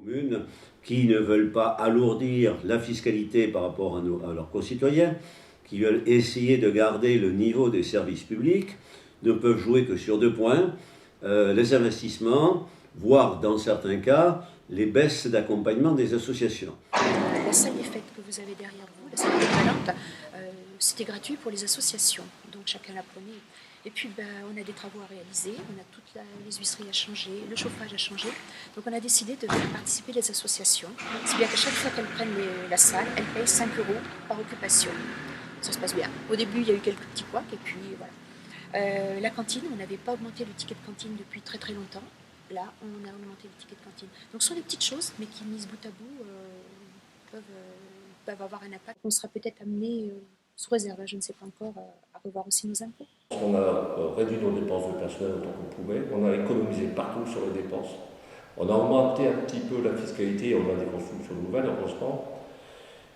Communes qui ne veulent pas alourdir la fiscalité par rapport à leurs concitoyens, qui veulent essayer de garder le niveau des services publics, ne peuvent jouer que sur deux points, les investissements, voire dans certains cas, les baisses d'accompagnement des associations. La salle des fêtes que vous avez derrière vous, la salle polyvalente, c'était gratuit pour les associations, donc chacun la prenait. Et puis on a des travaux à réaliser, on a toutes les huisseries à changer, le chauffage à changer. Donc on a décidé de faire participer les associations. C'est bien qu'à chaque fois qu'elles prennent la salle, elles payent 5 € par occupation. Ça se passe bien. Au début, il y a eu quelques petits couacs et puis voilà. La cantine, on n'avait pas augmenté le ticket de cantine depuis très très longtemps. Là, on a augmenté le ticket de cantine. Donc ce sont des petites choses, mais qui mises bout à bout peuvent avoir un impact. On sera peut-être amené, sous réserve, je ne sais pas encore, à revoir aussi nos impôts. On a réduit nos dépenses de personnel autant qu'on pouvait, on a économisé partout sur les dépenses. On a augmenté un petit peu la fiscalité, on a des constructions nouvelles, heureusement.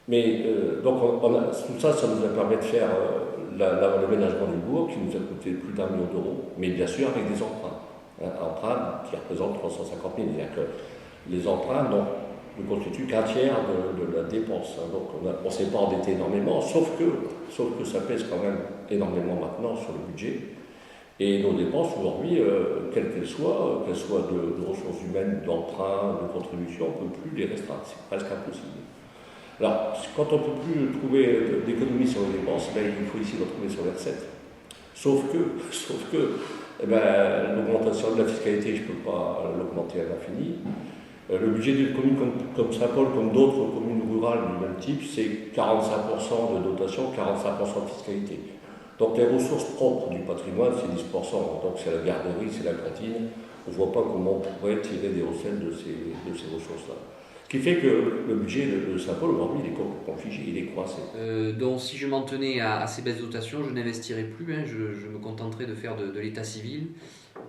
Mais donc tout ça, ça nous a permis de faire l'aménagement du bourg qui nous a coûté plus d'1 million d'euros, mais bien sûr avec des emprunts. Emprunts qui représentent 350 000, c'est-à-dire que les emprunts ne constituent qu'un tiers de la dépense. Donc on ne s'est pas endetté énormément, sauf que ça pèse quand même énormément maintenant sur le budget. Et nos dépenses aujourd'hui, quelles qu'elles soient de ressources humaines, d'emprunts, de contributions, on ne peut plus les restreindre, c'est presque impossible. Alors, quand on ne peut plus trouver d'économie sur les dépenses, il faut essayer de retrouver sur les recettes. Sauf que l'augmentation de la fiscalité, je ne peux pas l'augmenter à l'infini. Le budget d'une commune comme Saint-Paul, comme d'autres communes rurales du même type, c'est 45% de dotation, 45% de fiscalité. Donc les ressources propres du patrimoine, c'est 10%. Donc c'est la garderie, c'est la cantine. On ne voit pas comment on pourrait tirer des recettes de ces ressources-là. Ce qui fait que le budget de Saint-Paul, aujourd'hui, il est complètement figé, il est croissé. Donc si je m'en tenais à ces baisses de dotation, je n'investirais plus, je me contenterais de faire de l'état civil.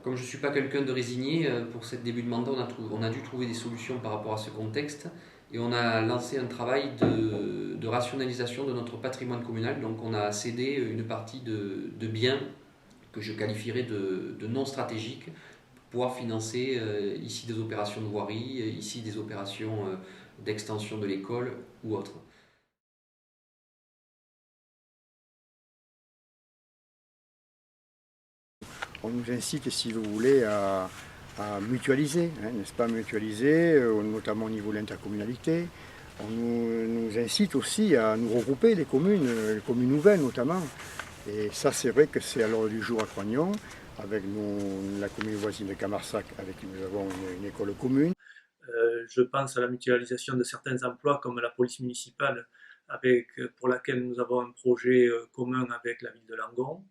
Comme je ne suis pas quelqu'un de résigné, pour ce début de mandat, on a dû trouver des solutions par rapport à ce contexte et on a lancé un travail de rationalisation de notre patrimoine communal. Donc on a cédé une partie de biens que je qualifierais de non stratégiques pour pouvoir financer ici des opérations de voirie, ici des opérations d'extension de l'école ou autres. On nous incite, si vous voulez, à mutualiser, n'est-ce pas, mutualiser, notamment au niveau de l'intercommunalité. On nous incite aussi à nous regrouper, les communes nouvelles notamment. Et ça, c'est vrai que c'est à l'ordre du jour à Croignon, avec la commune voisine de Camarsac, avec qui nous avons une école commune. Je pense à la mutualisation de certains emplois comme la police municipale, pour laquelle nous avons un projet commun avec la ville de Langon.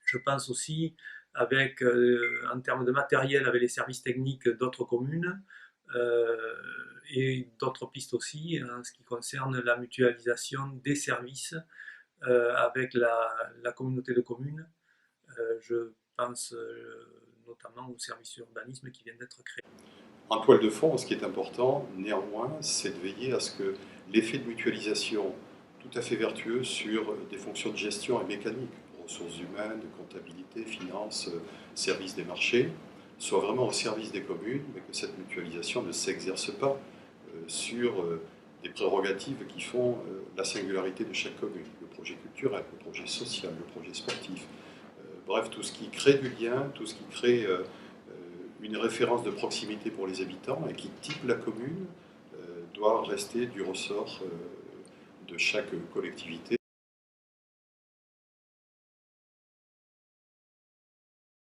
Je pense aussi en termes de matériel avec les services techniques d'autres communes et d'autres pistes aussi en ce qui concerne la mutualisation des services avec la communauté de communes. Je pense notamment au service urbanisme qui vient d'être créé. En toile de fond, ce qui est important, néanmoins, c'est de veiller à ce que l'effet de mutualisation tout à fait vertueux sur des fonctions de gestion et mécanique, ressources humaines, comptabilité, finances, services des marchés, soit vraiment au service des communes, mais que cette mutualisation ne s'exerce pas sur des prérogatives qui font la singularité de chaque commune, le projet culturel, le projet social, le projet sportif, bref, tout ce qui crée du lien, tout ce qui crée une référence de proximité pour les habitants et qui type la commune doit rester du ressort de chaque collectivité.